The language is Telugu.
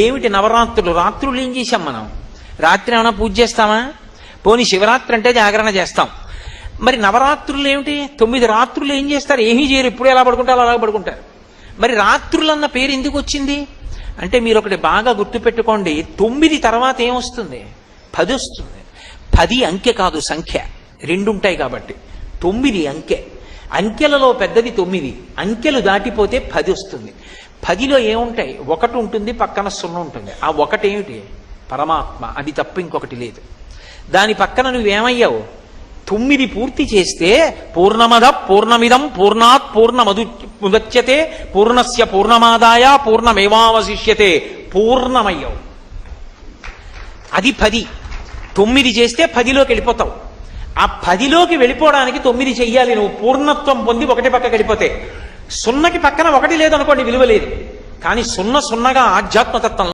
ఏమిటి నవరాత్రులు? రాత్రులు ఏం చేశాం మనం? రాత్రి ఏమైనా పూజ చేస్తామా? పోనీ శివరాత్రి అంటే జాగరణ చేస్తాం. మరి నవరాత్రులు ఏమిటి? 9 రాత్రులు ఏం చేస్తారు? ఏమీ చేయరు. ఎప్పుడు ఎలా పడుకుంటారు అలా పడుకుంటారు. మరి రాత్రులన్న పేరు ఎందుకు వచ్చింది అంటే మీరు ఒకటి బాగా గుర్తుపెట్టుకోండి, 9 తర్వాత ఏమొస్తుంది? 10 వస్తుంది. 10 అంకె కాదు, సంఖ్య. 2 ఉంటాయి కాబట్టి 9 అంకె. అంకెలలో పెద్దది 9. అంకెలు దాటిపోతే 10 వస్తుంది. 10లో ఏముంటాయి? 1 ఉంటుంది, పక్కన 0 ఉంటుంది. ఆ 1 ఏమిటి? పరమాత్మ. అది తప్ప ఇంకొకటి లేదు. దాని పక్కన నువ్వేమయ్యావు? 9 పూర్తి చేస్తే పూర్ణమద పూర్ణమిదం పూర్ణాత్ పూర్ణముదచ్యతే పూర్ణస్య పూర్ణమాదాయ పూర్ణమేవావశిష్యతే. పూర్ణమయ్యావు. అది 10. 9 చేస్తే 10లోకి వెళ్ళిపోతావు. ఆ 10లోకి వెళ్ళిపోవడానికి 9 చెయ్యాలి. నువ్వు పూర్ణత్వం పొంది 1 పక్కకి వెళ్ళిపోతే 0కి పక్కన 1 లేదనుకోండి, విలువ లేదు. కానీ 0 0గా ఆధ్యాత్మతత్వం